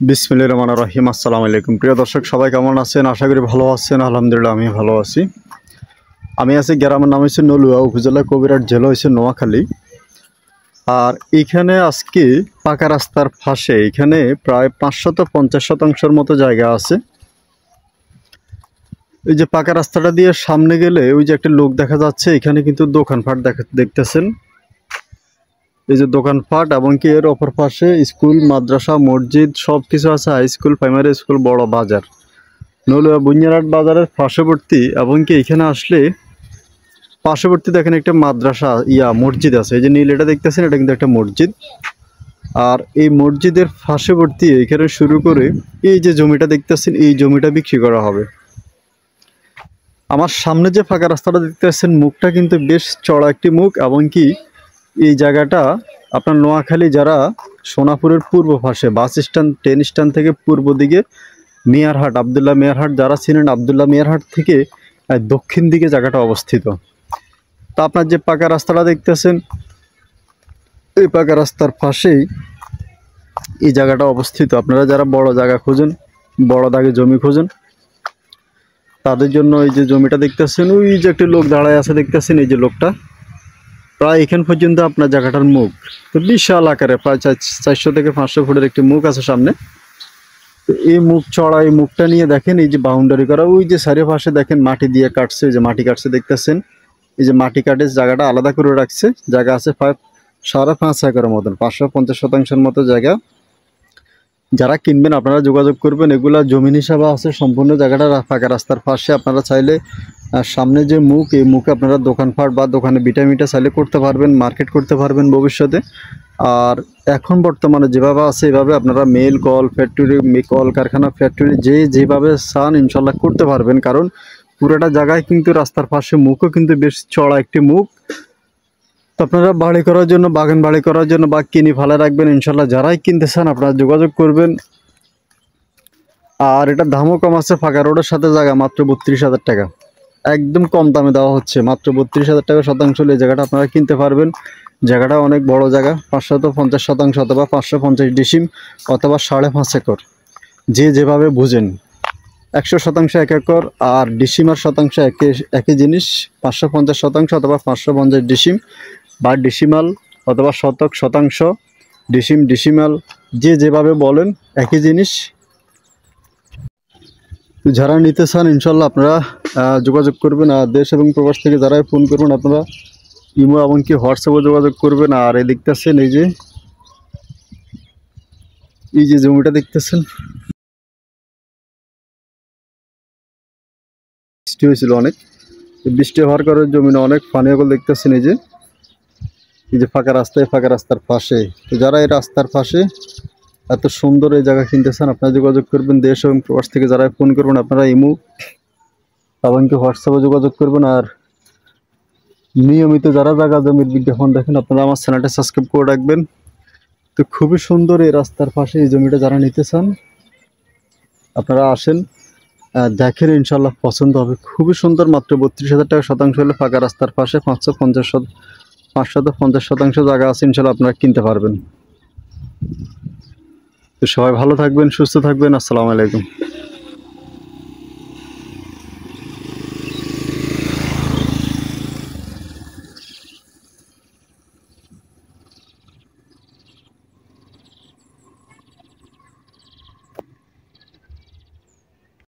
বিসমিল্লাহির রহমানির রহিম। আসসালামু আলাইকুম। প্রিয় দর্শক সবাই কেমন আছেন? আশা করি ভালো আছেন। আলহামদুলিল্লাহ আমি ভালো আছি। আমি আছি গ্রামের নাম হচ্ছে নলুয়া, উপজেলা কবিরহাট, জেলা হচ্ছে নোয়াখালী। আর এখানে আজকে পাকা রাস্তার পাশে এখানে প্রায় ৫৫০ শতাংশের মতো জায়গা আছে। এই যে পাকা রাস্তাটা দিয়ে সামনে গেলে ওই যে একটা লোক দেখা যাচ্ছে, এখানে কিন্তু দোকানপাট দেখতেছেন। এই যে দোকানপাট এবং কি এর অপর পাশে স্কুল, মাদ্রাসা, মসজিদ সব কিছু আছে। হাই স্কুল, প্রাইমারি স্কুল, বড় বাজার। নলুয়া বুনিয়ারহাট বাজারের পার্শ্ববর্তী এবং কি এখানে আসলে পার্শ্ববর্তী দেখেন একটা মাদ্রাসা মসজিদ আছে। এই যে নীল এটা দেখতেছেন, এটা কিন্তু একটা মসজিদ। আর এই মসজিদের পার্শ্ববর্তী এখানে শুরু করে এই যে জমিটা দেখতেছেন, এই জমিটা বিক্রি করা হবে। আমার সামনে যে ফাঁকা রাস্তাটা দেখতেছেন, মুখটা কিন্তু বেশ চড়া একটি মুখ এবং কি এই জায়গাটা আপনার নোয়াখালী যারা সোনাপুরের পূর্ব পাশে বাস স্ট্যান্ড, ট্রেন স্ট্যান্ড থেকে পূর্ব দিকে মিয়ারহাট, আবদুল্লাহ মিয়ারহাট যারা ছিলেন, আবদুল্লাহ মিয়ারহাট থেকে দক্ষিণ দিকে জায়গাটা অবস্থিত। তা আপনার যে পাকা রাস্তাটা দেখতেছেন, এই পাকা রাস্তার পাশেই এই জায়গাটা অবস্থিত। আপনারা যারা বড় জায়গা খোঁজেন, বড় দাগে জমি খোঁজেন, তাদের জন্য এই যে জমিটা দেখতেছেন, ওই যে একটা লোক দাঁড়ায় আছে দেখতেছেন, এই যে লোকটা প্রায় এখান পর্যন্ত আপনার জায়গাটার মুখ তো বিশাল আকারে, প্রায় 400 থেকে 500 ফুটের একটি মুখ আছে সামনে। তো এই মুখ চড়া, এই মুখটা নিয়ে দেখেন এই যে বাউন্ডারি করা, ওই যে চারিপাশে দেখেন মাটি দিয়ে কাটছে, ওই যে মাটি কাটছে দেখতেছেন। এই যে মাটি কাটে জায়গাটা আলাদা করে রাখছে। জায়গা আছে 5.5 একরের মতন, 550 শতাংশের মতো জায়গা। যারা কিনবেন আপনারা যোগাযোগ করবেন। এগুলা জমিন হিসাবে আছে সম্পূর্ণ। জায়গাটা ফাঁকা রাস্তার পাশে। আপনারা চাইলে সামনে যে মুখ, এই মুখে আপনারা দোকানপাট বা দোকানে বিটামিটা চাইলে করতে পারবেন, মার্কেট করতে পারবেন ভবিষ্যতে। আর এখন বর্তমানে যেভাবে আছে এভাবে আপনারা মেল, কল ফ্যাক্টরি, কল কারখানা, ফ্যাক্টরি যেভাবে চান ইনশাল্লাহ করতে পারবেন। কারণ পুরোটা জায়গায় কিন্তু রাস্তার পাশে মুখও কিন্তু বেশ চড়া একটি মুখ। তো আপনারা বাড়ি করার জন্য, বাগান বাড়ি করার জন্য বা কিনে ফেলে রাখবেন ইনশাল্লাহ। যারাই কিনতে চান আপনারা যোগাযোগ করবেন। আর এটা দামও কম আছে। ফাঁকা রোডের সাথে জায়গা মাত্র 32,000 টাকা, একদম কম দামে দেওয়া হচ্ছে। মাত্র 32,000 টাকা শতাংশ এই জায়গাটা আপনারা কিনতে পারবেন। জায়গাটা অনেক বড় জায়গা, 550 শতাংশ অথবা 550 ডিসিম অথবা 5.5 একর, যে যেভাবে বুঝেন। 100 শতাংশ 1 একর, আর ডিসিম আর শতাংশ একই জিনিস। 550 শতাংশ অথবা 550 ডিসিম, বা ডিসিমাল অথবা শতক, শতাংশ, ডিসিম, ডিসিমাল, যে যেভাবে বলেন একই জিনিস। যারা নিতে চান ইনশাল্লাহ আপনারা যোগাযোগ করবেন। আর দেশ এবং প্রবাস থেকে যারাই ফোন করবেন আপনারা ইমো এমনকি হোয়াটসঅ্যাপে যোগাযোগ করবেন। আর এই দেখতেছেন এই যে জমিটা দেখতেছেন, বৃষ্টি হয়েছিল অনেক। বৃষ্টি হওয়ার কারণে জমিনে অনেক পানি হল দেখতেছেন। এই যে ফাঁকা রাস্তায়, ফাঁকা রাস্তার পাশে। তো যারা এই রাস্তার পাশে এত সুন্দর এই জায়গা কিনতে চান আপনারা যোগাযোগ করবেন। দেশ এবং প্রবাস থেকে যারা ফোন করবেন আপনারা ইমো এমনকি হোয়াটসঅ্যাপে যোগাযোগ করবেন। আর নিয়মিত যারা জায়গা জমির বিজ্ঞাপন দেখেন আপনারা আমার চ্যানেলটা সাবস্ক্রাইব করে রাখবেন। তো খুবই সুন্দর এই রাস্তার পাশে এই জমিটা যারা নিতে চান আপনারা আসেন, দেখেন ইনশাল্লাহ পছন্দ হবে। খুবই সুন্দর, মাত্র 32,000 টাকা শতাংশ হলে ফাঁকা রাস্তার পাশে 550 শতাংশ জায়গা আছে ইনশাল্লাহ আপনারা কিনতে পারবেন। তো সবাই ভালো থাকবেন, সুস্থ থাকবেন। আসসালামু আলাইকুম।